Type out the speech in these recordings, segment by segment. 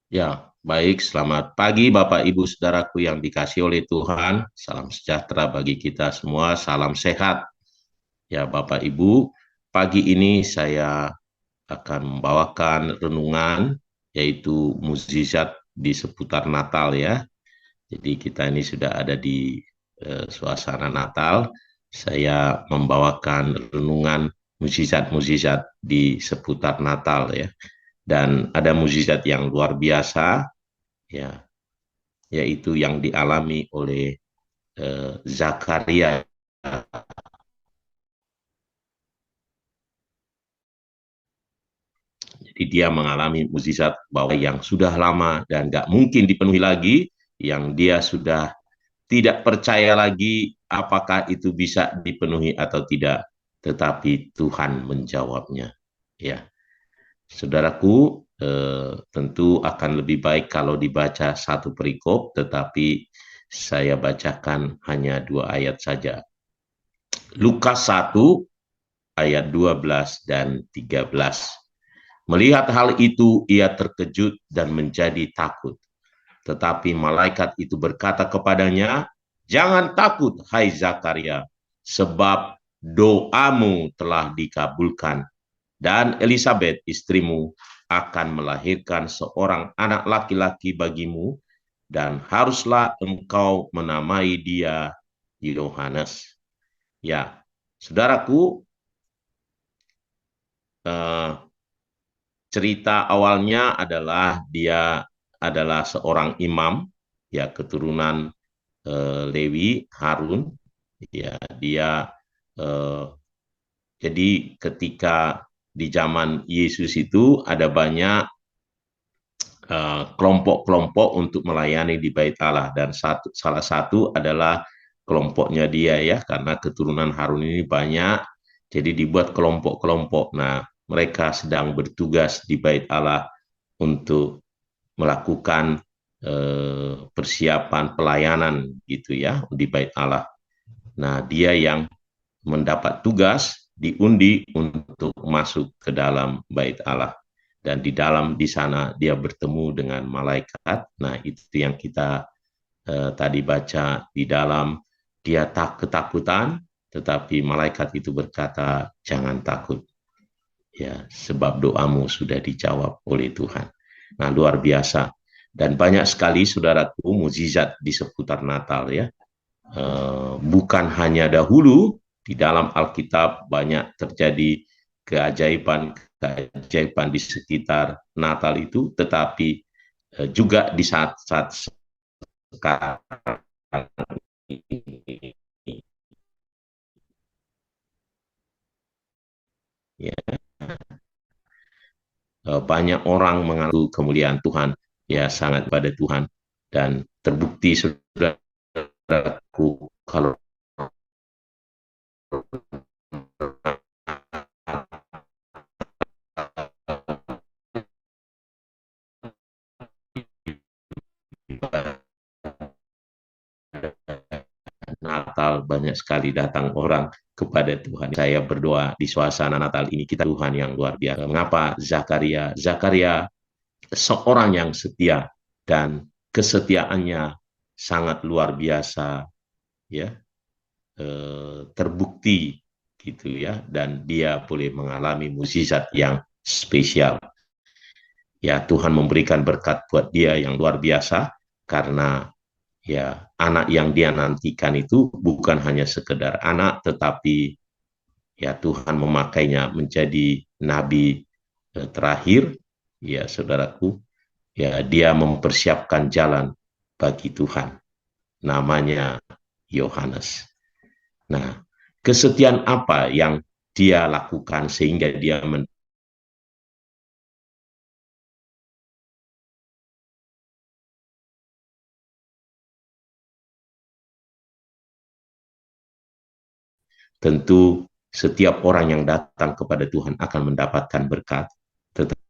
Ya, baik. Selamat pagi Bapak Ibu Saudaraku yang dikasih oleh Tuhan. Salam sejahtera bagi kita semua. Salam sehat. Ya, Bapak Ibu, pagi ini saya akan membawakan renungan yaitu mukjizat di seputar Natal ya. Jadi kita ini sudah ada di suasana Natal. Saya membawakan renungan mukjizat-mukjizat di seputar Natal ya. Dan ada mukjizat yang luar biasa ya, yaitu yang dialami oleh Zakaria. Jadi dia mengalami mukjizat bahwa yang sudah lama dan nggak mungkin dipenuhi lagi, yang dia sudah tidak percaya lagi apakah itu bisa dipenuhi atau tidak, tetapi Tuhan menjawabnya. Ya, saudaraku, tentu akan lebih baik kalau dibaca satu perikop, tetapi saya bacakan hanya 2 ayat saja. Lukas 1 ayat 12 dan 13. Melihat hal itu, ia terkejut dan menjadi takut. Tetapi malaikat itu berkata kepadanya, "Jangan takut, hai Zakaria, sebab doamu telah dikabulkan, dan Elisabet istrimu akan melahirkan seorang anak laki-laki bagimu, dan haruslah engkau menamai dia Yohanes." Ya, saudaraku, eh, cerita awalnya adalah dia adalah seorang imam, ya, keturunan Lewi Harun. Ya, dia eh, jadi ketika di zaman Yesus itu ada banyak kelompok-kelompok untuk melayani di Bait Allah, dan salah satu adalah kelompoknya dia ya, karena keturunan Harun ini banyak, jadi dibuat kelompok-kelompok. Nah, mereka sedang bertugas di Bait Allah untuk melakukan persiapan pelayanan gitu ya di Bait Allah. Nah, dia yang mendapat tugas diundi untuk masuk ke dalam Bait Allah. Dan di sana dia bertemu dengan malaikat. Nah, itu yang kita tadi baca di dalam, dia tak ketakutan, tetapi malaikat itu berkata, "Jangan takut. Ya, sebab doamu sudah dijawab oleh Tuhan." Nah, luar biasa. Dan banyak sekali saudaraku mukjizat di seputar Natal ya. Bukan hanya dahulu, di dalam Alkitab banyak terjadi keajaiban di sekitar Natal itu, tetapi juga di saat-saat sekarang ini ya, banyak orang mengaku kemuliaan Tuhan, ya, sangat pada Tuhan. Dan terbukti saudaraku, kalau Natal banyak sekali datang orang kepada Tuhan. Saya berdoa di suasana Natal ini kita Tuhan yang luar biasa. Mengapa Zakaria? Zakaria seorang yang setia, dan kesetiaannya sangat luar biasa ya, terbukti gitu ya, dan dia boleh mengalami mukjizat yang spesial. Ya, Tuhan memberikan berkat buat dia yang luar biasa, karena ya anak yang dia nantikan itu bukan hanya sekedar anak, tetapi ya Tuhan memakainya menjadi nabi terakhir ya saudaraku. Ya, dia mempersiapkan jalan bagi Tuhan, namanya Yohanes. Nah, kesetiaan apa yang dia lakukan sehingga dia tentu setiap orang yang datang kepada Tuhan akan mendapatkan berkat, tetapi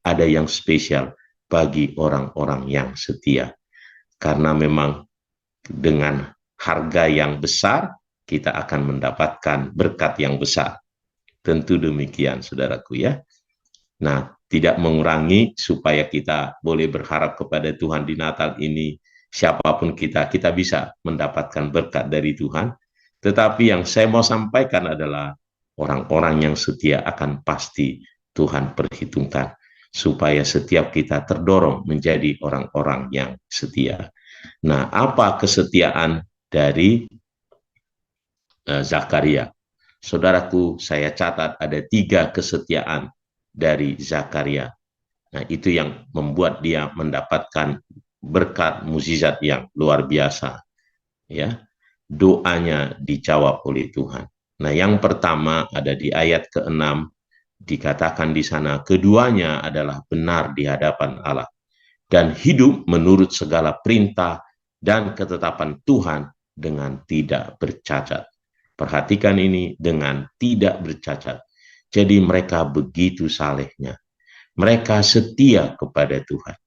ada yang spesial bagi orang-orang yang setia. Karena memang dengan harga yang besar, kita akan mendapatkan berkat yang besar. Tentu demikian, saudaraku ya. Nah, tidak mengurangi supaya kita boleh berharap kepada Tuhan di Natal ini, siapapun kita bisa mendapatkan berkat dari Tuhan. Tetapi yang saya mau sampaikan adalah orang-orang yang setia akan pasti Tuhan perhitungkan, supaya setiap kita terdorong menjadi orang-orang yang setia. Nah, apa kesetiaan dari Zakaria? Saudaraku, saya catat ada 3 kesetiaan dari Zakaria. Nah, itu yang membuat dia mendapatkan berkat mukjizat yang luar biasa. Ya, doanya dijawab oleh Tuhan. Nah, yang pertama ada di ayat ke-6, dikatakan di sana, keduanya adalah benar di hadapan Allah dan hidup menurut segala perintah dan ketetapan Tuhan dengan tidak bercacat. Perhatikan ini, dengan tidak bercacat. Jadi mereka begitu salehnya. Mereka setia kepada Tuhan.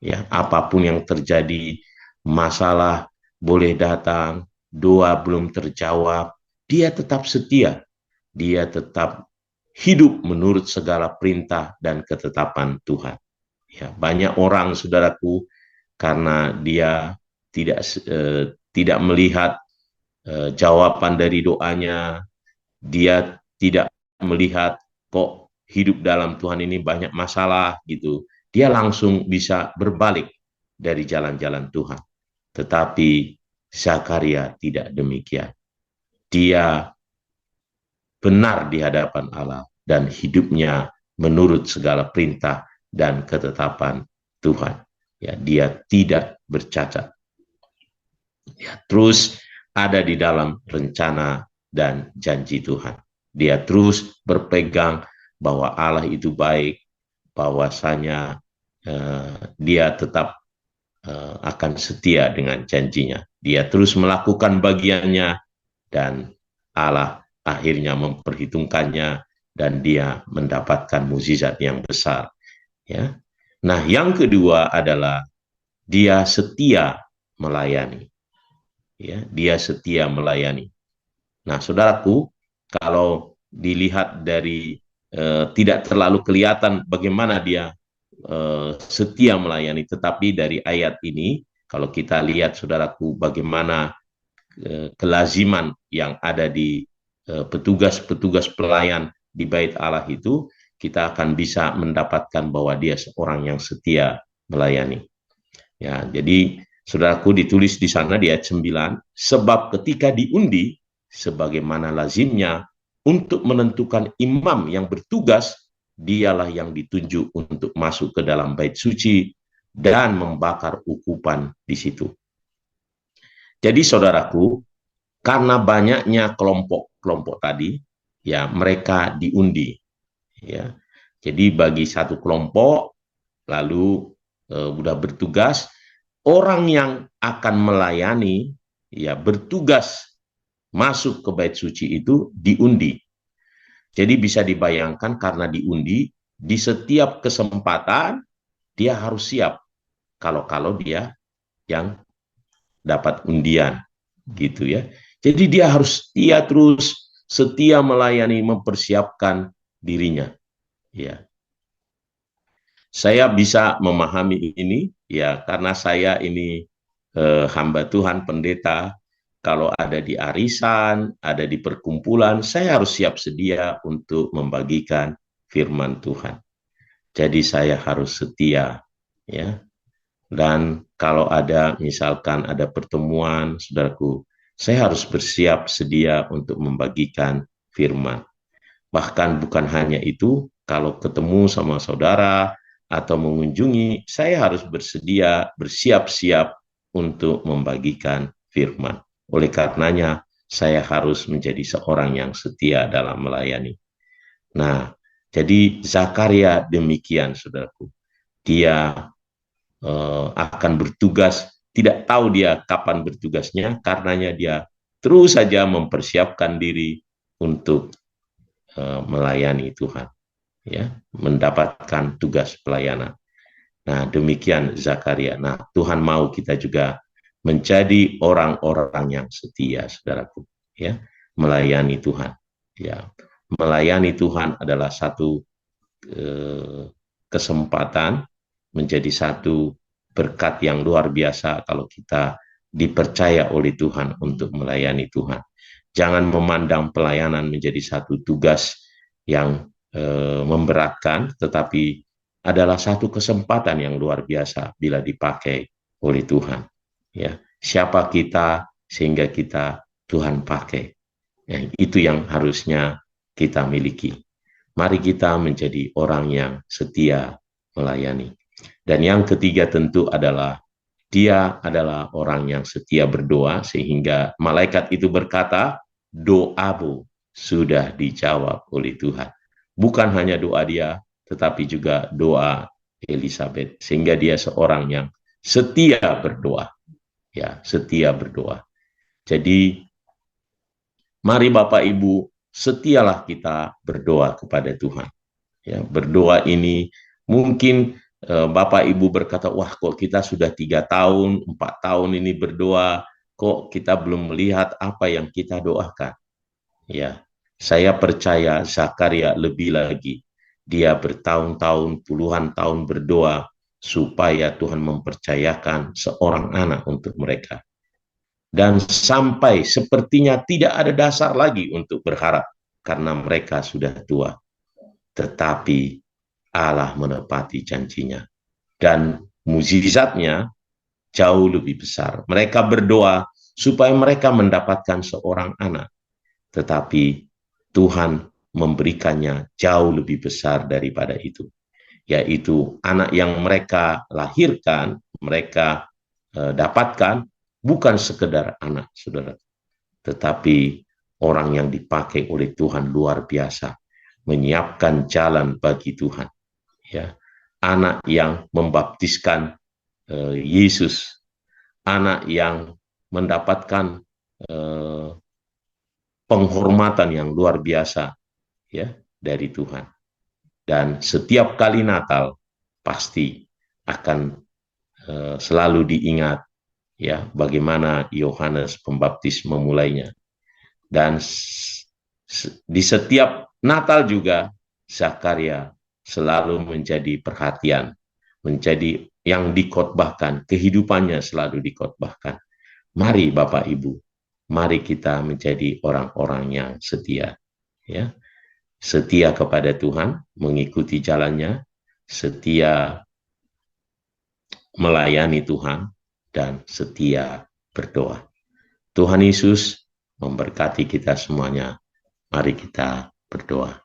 Ya, apapun yang terjadi, masalah boleh datang, doa belum terjawab, dia tetap setia. Dia tetap hidup menurut segala perintah dan ketetapan Tuhan. Ya, banyak orang, saudaraku, karena dia tidak melihat jawaban dari doanya, dia tidak melihat kok hidup dalam Tuhan ini banyak masalah gitu. Dia langsung bisa berbalik dari jalan-jalan Tuhan. Tetapi Zakaria tidak demikian. Dia benar di hadapan Allah dan hidupnya menurut segala perintah dan ketetapan Tuhan. Ya, dia tidak bercacat. Ya, terus ada di dalam rencana dan janji Tuhan. Dia terus berpegang bahwa Allah itu baik, bahwasanya dia tetap akan setia dengan janjinya. Dia terus melakukan bagiannya dan Allah akhirnya memperhitungkannya dan dia mendapatkan mukjizat yang besar. Ya. Nah, yang kedua adalah dia setia melayani. Ya, dia setia melayani. Nah, saudaraku, kalau dilihat dari tidak terlalu kelihatan bagaimana dia setia melayani, tetapi dari ayat ini, kalau kita lihat, saudaraku, bagaimana kelaziman yang ada di petugas-petugas pelayan di Bait Allah itu, kita akan bisa mendapatkan bahwa dia seorang yang setia melayani. Ya, jadi saudaraku, ditulis di sana di ayat 9, sebab ketika diundi sebagaimana lazimnya untuk menentukan imam yang bertugas, dialah yang ditunjuk untuk masuk ke dalam bait suci dan membakar ukupan di situ. Jadi saudaraku, karena banyaknya kelompok-kelompok tadi, ya mereka diundi. Ya, jadi bagi satu kelompok, lalu udah bertugas, orang yang akan melayani, ya bertugas masuk ke bait suci itu diundi. Jadi bisa dibayangkan karena diundi, di setiap kesempatan dia harus siap kalau dia yang dapat undian gitu ya. Jadi dia harus setia terus, setia melayani, mempersiapkan dirinya. Ya, saya bisa memahami ini ya karena saya ini hamba Tuhan, pendeta. Kalau ada di arisan, ada di perkumpulan, saya harus siap sedia untuk membagikan firman Tuhan. Jadi saya harus setia, ya. Dan kalau ada misalkan ada pertemuan, saudaraku, saya harus bersiap sedia untuk membagikan firman. Bahkan bukan hanya itu, kalau ketemu sama saudara atau mengunjungi, saya harus bersedia, bersiap-siap untuk membagikan firman. Oleh karenanya, saya harus menjadi seorang yang setia dalam melayani. Nah, jadi Zakaria demikian, saudaraku. Dia akan bertugas, tidak tahu dia kapan bertugasnya, karenanya dia terus saja mempersiapkan diri untuk melayani Tuhan, ya, mendapatkan tugas pelayanan. Nah, demikian Zakaria. Nah, Tuhan mau kita juga menjadi orang-orang yang setia, saudaraku, ya, melayani Tuhan. Ya, melayani Tuhan adalah satu kesempatan, menjadi satu berkat yang luar biasa kalau kita dipercaya oleh Tuhan untuk melayani Tuhan. Jangan memandang pelayanan menjadi satu tugas yang memberatkan, tetapi adalah satu kesempatan yang luar biasa bila dipakai oleh Tuhan. Ya, siapa kita sehingga kita Tuhan pakai. Ya, itu yang harusnya kita miliki. Mari kita menjadi orang yang setia melayani. Dan yang ketiga tentu adalah dia adalah orang yang setia berdoa, sehingga malaikat itu berkata, doamu sudah dijawab oleh Tuhan. Bukan hanya doa dia, tetapi juga doa Elizabeth, sehingga dia seorang yang setia berdoa. Ya, setia berdoa. Jadi, mari Bapak Ibu, setialah kita berdoa kepada Tuhan. Ya, berdoa ini mungkin Bapak Ibu berkata, wah kok kita sudah 3 tahun, 4 tahun ini berdoa, kok kita belum melihat apa yang kita doakan. Ya, saya percaya Zakaria lebih lagi. Dia bertahun-tahun, puluhan tahun berdoa supaya Tuhan mempercayakan seorang anak untuk mereka. Dan sampai sepertinya tidak ada dasar lagi untuk berharap karena mereka sudah tua. Tetapi Allah menepati janjinya. Dan mukjizatnya jauh lebih besar. Mereka berdoa supaya mereka mendapatkan seorang anak. Tetapi Tuhan memberikannya jauh lebih besar daripada itu. Yaitu anak yang mereka lahirkan, mereka dapatkan, bukan sekedar anak, saudara. Tetapi orang yang dipakai oleh Tuhan luar biasa. Menyiapkan jalan bagi Tuhan. Ya, anak yang membaptiskan Yesus, anak yang mendapatkan penghormatan yang luar biasa ya dari Tuhan. Dan setiap kali Natal pasti akan selalu diingat ya bagaimana Yohanes Pembaptis memulainya. Dan di setiap Natal juga Zakaria selalu menjadi perhatian, menjadi yang dikotbahkan, kehidupannya selalu dikotbahkan. Mari Bapak Ibu, mari kita menjadi orang-orang yang setia. Ya, setia kepada Tuhan, mengikuti jalannya, setia melayani Tuhan, dan setia berdoa. Tuhan Yesus memberkati kita semuanya. Mari kita berdoa.